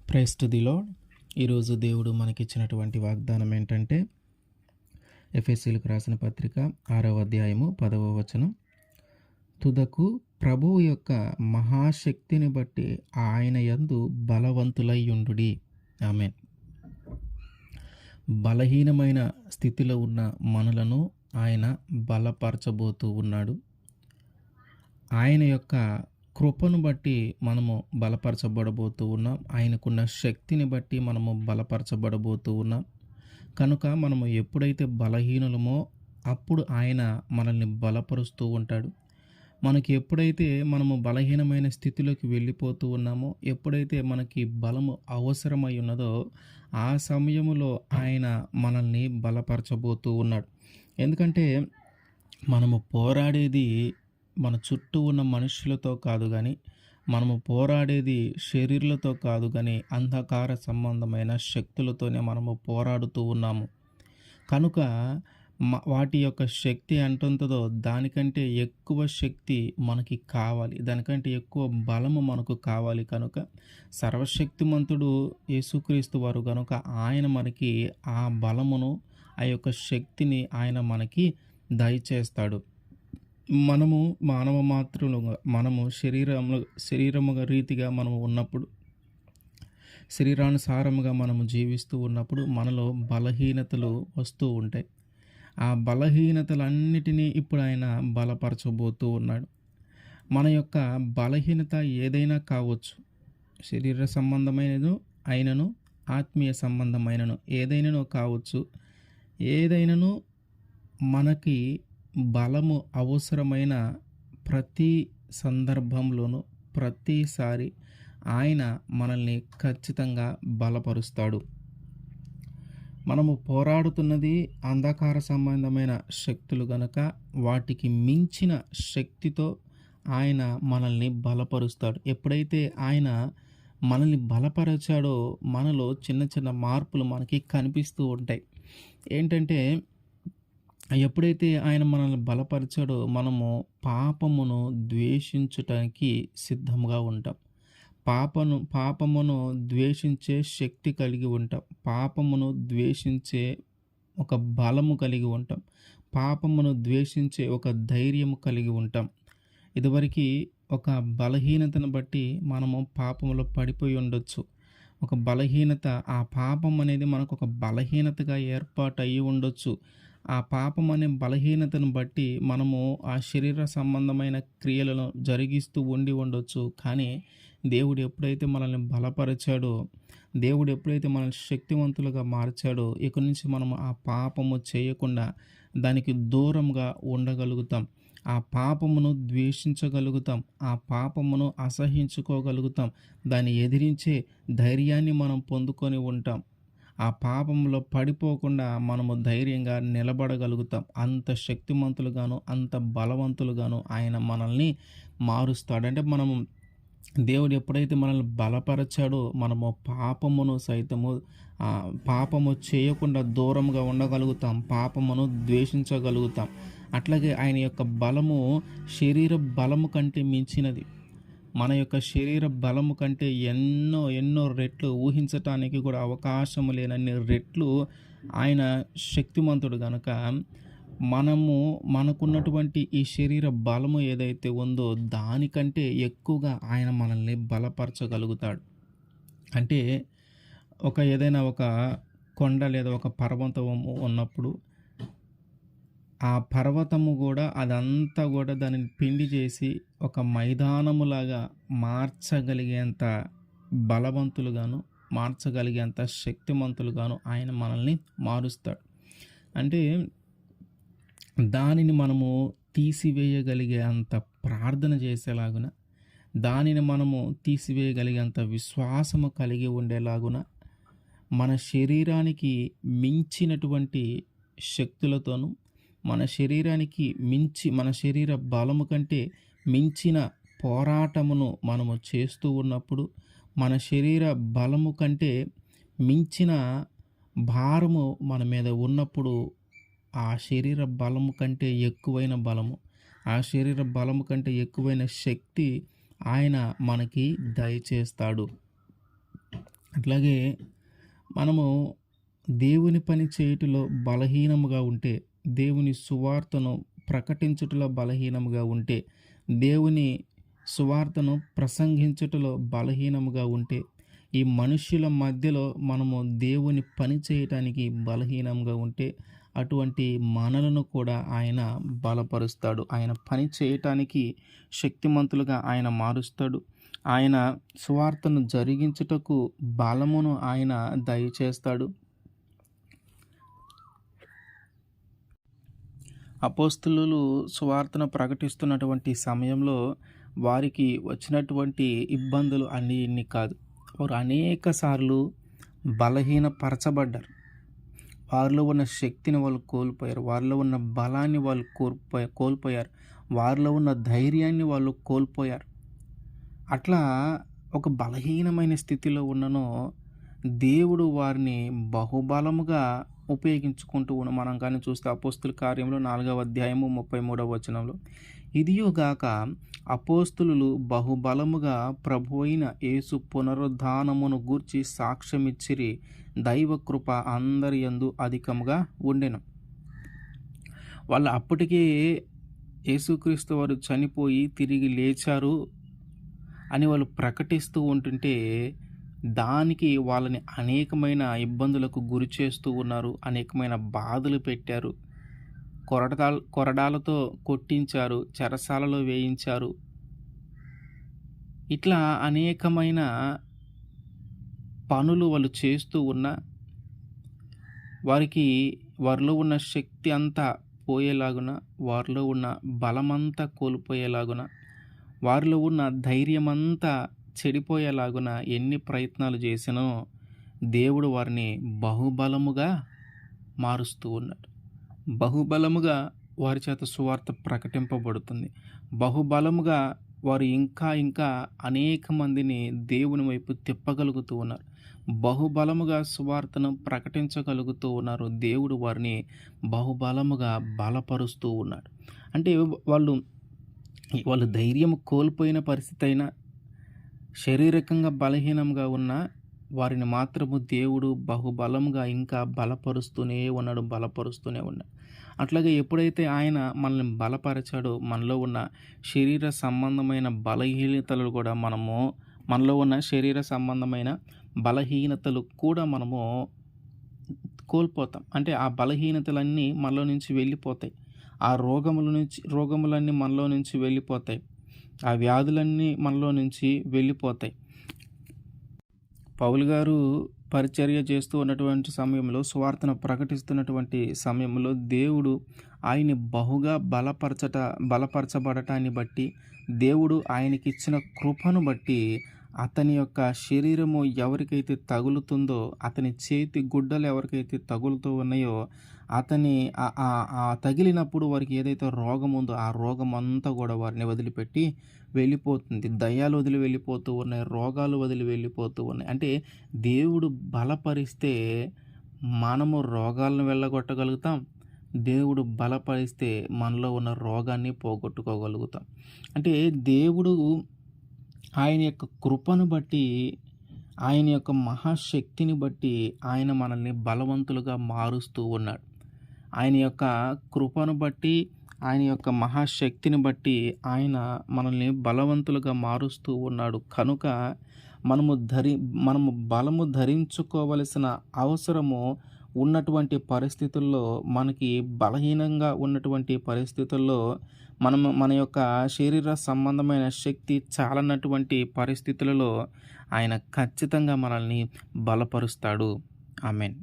Praise to the lord. ఈరోజు దేవుడు మనకిచ్చినటువంటి వాగ్దానం ఏంటంటే, ఎఫెసీయులకు రాసిన పత్రిక 6వ అధ్యాయము 10వ వచనం. తుదకు ప్రభువు యొక్క మహాశక్తిని బట్టి ఆయన యందు బలవంతులై యుండుడి. ఆమేన్. బలహీనమైన స్థితిలో ఉన్న మనలను ఆయన బలపరచబోతూ ఉన్నాడు. ఆయన యొక్క కృపను బట్టి మనము బలపరచబడబోతూ ఉన్నాం. ఆయనకున్న శక్తిని బట్టి మనము బలపరచబడబోతూ ఉన్నాం. కనుక మనము ఎప్పుడైతే బలహీనులమో అప్పుడు ఆయన మనల్ని బలపరుస్తూ ఉంటాడు. మనకి ఎప్పుడైతే మనము బలహీనమైన స్థితిలోకి వెళ్ళిపోతూ ఉన్నామో, ఎప్పుడైతే మనకి బలము అవసరమై ఉన్నదో ఆ సమయములో ఆయన మనల్ని బలపరచబోతూ ఉన్నాడు. ఎందుకంటే మనము పోరాడేది మన చుట్టూ ఉన్న మనుషులతో కాదు కానీ, మనము పోరాడేది శరీరులతో కాదు కానీ అంధకార సంబంధమైన శక్తులతోనే మనము పోరాడుతూ ఉన్నాము. కనుక వాటి యొక్క శక్తి ఎంతుంటుందో దానికంటే ఎక్కువ శక్తి మనకి కావాలి, దానికంటే ఎక్కువ బలము మనకు కావాలి. కనుక సర్వశక్తిమంతుడు యేసుక్రీస్తు వారు కనుక ఆయన మనకి ఆ బలమును, ఆ యొక్క శక్తిని ఆయన మనకి దయచేస్తాడు. మనము మానవ మాతృలుగా, మనము శరీరముగా రీతిగా మనము ఉన్నప్పుడు, శరీరానుసారముగా మనము జీవిస్తూ ఉన్నప్పుడు మనలో బలహీనతలు వస్తూ ఉంటాయి. ఆ బలహీనతలన్నిటినీ ఇప్పుడు ఆయన బలపరచబోతూ ఉన్నాడు. మన యొక్క బలహీనత ఏదైనా కావచ్చు, శరీర సంబంధమైనను అయినను ఆత్మీయ సంబంధమైనను ఏదైనాను కావచ్చు. ఏదైనాను మనకి బలము అవసరమైన ప్రతి సందర్భంలోనూ ప్రతిసారి ఆయన మనల్ని ఖచ్చితంగా బలపరుస్తాడు. మనము పోరాడుతున్నది అంధకార సంబంధమైన శక్తులు గనక వాటికి మించిన శక్తితో ఆయన మనల్ని బలపరుస్తాడు. ఎప్పుడైతే ఆయన మనల్ని బలపరచాడో మనలో చిన్న చిన్న మార్పులు మనకి కనిపిస్తూ ఉంటాయి. ఏంటంటే, ఎప్పుడైతే ఆయన మనల్ని బలపరిచాడో మనము పాపమును ద్వేషించటానికి సిద్ధంగా ఉంటాం. పాపమును ద్వేషించే శక్తి కలిగి ఉంటాం. పాపమును ద్వేషించే ఒక బలము కలిగి ఉంటాం. పాపమును ద్వేషించే ఒక ధైర్యము కలిగి ఉంటాం. ఇదివరకు ఒక బలహీనతను బట్టి మనము పాపములో పడిపోయి ఉండొచ్చు. ఒక బలహీనత, ఆ పాపం అనేది మనకు ఒక బలహీనతగా ఏర్పాటు అయ్యి ఉండొచ్చు. ఆ పాపం అనే బలహీనతను బట్టి మనము ఆ శరీర సంబంధమైన క్రియలను జరిగిస్తూ ఉండొచ్చు. కానీ దేవుడు ఎప్పుడైతే మనల్ని బలపరిచాడో, దేవుడు ఎప్పుడైతే మనల్ని శక్తివంతులుగా మార్చాడో, ఇక నుంచి మనము ఆ పాపము చేయకుండా దానికి దూరంగా ఉండగలుగుతాం. ఆ పాపమును ద్వేషించగలుగుతాం. ఆ పాపమును అసహించుకోగలుగుతాం. దాన్ని ఎదిరించే ధైర్యాన్ని మనం పొందుకొని ఉంటాం. ఆ పాపంలో పడిపోకుండా మనము ధైర్యంగా నిలబడగలుగుతాం. అంత శక్తిమంతులుగాను, అంత బలవంతులుగాను ఆయన మనల్ని మారుస్తాడు. అంటే మనము దేవుడు ఎప్పుడైతే మనల్ని బలపరచాడో మనము పాపమును సైతము పాపము చేయకుండా దూరంగా ఉండగలుగుతాం. పాపమును ద్వేషించగలుగుతాం. అట్లాగే ఆయన యొక్క బలము శరీర బలము కంటే మించినది. మన యొక్క శరీర బలము కంటే ఎన్నో ఎన్నో రెట్లు, ఊహించటానికి కూడా అవకాశము లేనన్ని రెట్లు ఆయన శక్తిమంతుడు గనుక మనకున్నటువంటి ఈ శరీర బలము ఏదైతే ఉందో దానికంటే ఎక్కువగా ఆయన మనల్ని బలపరచగలుగుతాడు. అంటే ఏదైనా ఒక కొండ లేదా ఒక పర్వతము ఉన్నప్పుడు ఆ పర్వతము కూడా అదంతా కూడా దానిని పిండి చేసి ఒక మైదానములాగా మార్చగలిగేంత బలవంతులుగాను, మార్చగలిగేంత శక్తిమంతులుగాను ఆయన మనల్ని మారుస్తాడు. అంటే దానిని మనము తీసివేయగలిగే అంత ప్రార్థన చేసేలాగున, దానిని మనము తీసివేయగలిగే అంత విశ్వాసము కలిగి ఉండేలాగున, మన శరీరానికి మించినటువంటి శక్తులతోనూ, మన శరీరానికి మించి, మన శరీర బలము కంటే మించిన పోరాటమును మనము చేస్తూ ఉన్నప్పుడు, మన శరీర బలము కంటే మించిన భారము మన మీద ఉన్నప్పుడు, ఆ శరీర బలము కంటే ఎక్కువైన బలము, ఆ శరీర బలము కంటే ఎక్కువైన శక్తి ఆయన మనకి దయచేస్తాడు. అట్లాగే మనము దేవుని పని చేయుటలో బలహీనముగా ఉంటే, దేవుని సువార్తను ప్రకటించుటలో బలహీనముగా ఉంటే, దేవుని సువార్తను ప్రసంగించుటలో బలహీనముగా ఉంటే, ఈ మనుష్యుల మధ్యలో మనము దేవుని పని చేయటానికి బలహీనంగా ఉంటే, అటువంటి మనలను కూడా ఆయన బలపరుస్తాడు. ఆయన పని చేయటానికి శక్తిమంతులుగా ఆయన మారుస్తాడు. ఆయన సువార్తను జరిగించుటకు బలమును ఆయన దయచేస్తాడు. అపోస్తలులు సువార్తను ప్రకటిస్తున్నటువంటి సమయంలో వారికి వచ్చినటువంటి ఇబ్బందులు అన్నీ ఇన్ని కాదు. వారు అనేక సార్లు బలహీనపరచబడ్డారు. వారిలో ఉన్న శక్తిని వాళ్ళు కోల్పోయారు. వారిలో ఉన్న బలాన్ని వాళ్ళు కోల్పోయారు. వారిలో ఉన్న ధైర్యాన్ని వాళ్ళు కోల్పోయారు. అట్లా ఒక బలహీనమైన స్థితిలో ఉన్ననో దేవుడు వారిని బహుబలముగా ఉపయోగించుకుంటూ మనం కానీ చూస్తే అపోస్తుల కార్యంలో 4వ అధ్యాయము 33వ వచనంలో, ఇదియుగాక అపోస్తులు బహుబలముగా ప్రభు అయిన యేసు పునరుద్ధానమును గూర్చి సాక్ష్యమిచ్చిరి, దైవ కృప అందరి యందు అధికముగా ఉండెను. వాళ్ళు అప్పటికే యేసుక్రీస్తు వారు చనిపోయి తిరిగి లేచారు అని వాళ్ళు ప్రకటిస్తూ ఉంటుంటే, దానికి వాళ్ళని అనేకమైన ఇబ్బందులకు గురి చేస్తూ ఉన్నారు. అనేకమైన బాధలు పెట్టారు. కొరడాలతో కొట్టించారు. చెరసాలలో వేయించారు. ఇట్లా అనేకమైన పనులు వాళ్ళు చేస్తూ ఉన్నా, వారిలో ఉన్న శక్తి అంతా పోయేలాగున, వారిలో ఉన్న బలమంతా కోల్పోయేలాగున, వారిలో ఉన్న ధైర్యమంతా చెడిపోయేలాగున ఎన్ని ప్రయత్నాలు చేసినో దేవుడు వారిని బహుబలముగా మారుస్తూ ఉన్నాడు. బహుబలముగా వారి చేత సువార్త ప్రకటింపబడుతుంది. బహుబలముగా వారు ఇంకా ఇంకా అనేక మందిని దేవుని వైపు తిప్పగలుగుతూ ఉన్నారు. బహుబలముగా సువార్తను ప్రకటించగలుగుతూ ఉన్నారు. దేవుడు వారిని బహుబలముగా బలపరుస్తూ ఉన్నాడు. అంటే వాళ్ళు ధైర్యం కోల్పోయిన పరిస్థితి అయినా, శారీరకంగా బలహీనంగా ఉన్న వారిని మాత్రము దేవుడు బహుబలంగా ఇంకా బలపరుస్తూనే ఉన్నాడు. అట్లాగే ఎప్పుడైతే ఆయన మనల్ని బలపరిచాడో, మనలో ఉన్న శరీర సంబంధమైన బలహీనతలు కూడా మనలో ఉన్న శరీర సంబంధమైన బలహీనతలు కూడా మనము కోల్పోతాం. అంటే ఆ బలహీనతలన్నీ మనలో నుంచి వెళ్ళిపోతాయి. ఆ రోగములన్నీ మనలో నుంచి వెళ్ళిపోతాయి. ఆ వ్యాధులన్నీ మనలో నుంచి వెళ్ళిపోతాయి. పౌలు గారు పరిచర్య చేస్తూ ఉన్నటువంటి సమయంలో, సువార్తను ప్రకటిస్తున్నటువంటి సమయంలో దేవుడు ఆయన్ని బహుగా బలపరచబడటాన్ని బట్టి, దేవుడు ఆయనకిచ్చిన కృపను బట్టి, అతని యొక్క శరీరము ఎవరికైతే తగులుతుందో, అతని చేతి గుడ్డలు ఎవరికైతే తగులుతూ ఉన్నాయో, అతని తగిలినప్పుడు వారికి ఏదైతే రోగం ఉందో ఆ రోగం అంతా కూడా వారిని వదిలిపెట్టి వెళ్ళిపోతుంది. దయ్యాలు వదిలి వెళ్ళిపోతూ ఉన్నాయి. రోగాలు వదిలి వెళ్ళిపోతూ ఉన్నాయి. అంటే దేవుడు బలపరిస్తే మనము రోగాలను వెళ్ళగొట్టగలుగుతాం. దేవుడు బలపరిస్తే మనలో ఉన్న రోగాన్ని పోగొట్టుకోగలుగుతాం. అంటే దేవుడు ఆయన యొక్క కృపను బట్టి, ఆయన యొక్క మహాశక్తిని బట్టి ఆయన మనల్ని బలవంతులుగా మారుస్తూ ఉన్నాడు. ఆయన యొక్క కృపను బట్టి, ఆయన యొక్క మహాశక్తిని బట్టి ఆయన మనల్ని బలవంతులుగా మారుస్తూ ఉన్నాడు. కనుక మనము బలము ధరించుకోవలసిన అవసరము ఉన్నటువంటి పరిస్థితుల్లో, మనకి బలహీనంగా ఉన్నటువంటి పరిస్థితుల్లో, మన యొక్క శరీర సంబంధమైన శక్తి చాలనటువంటి పరిస్థితులలో ఆయన ఖచ్చితంగా మనల్ని బలపరుస్తాడు. ఆమేన్.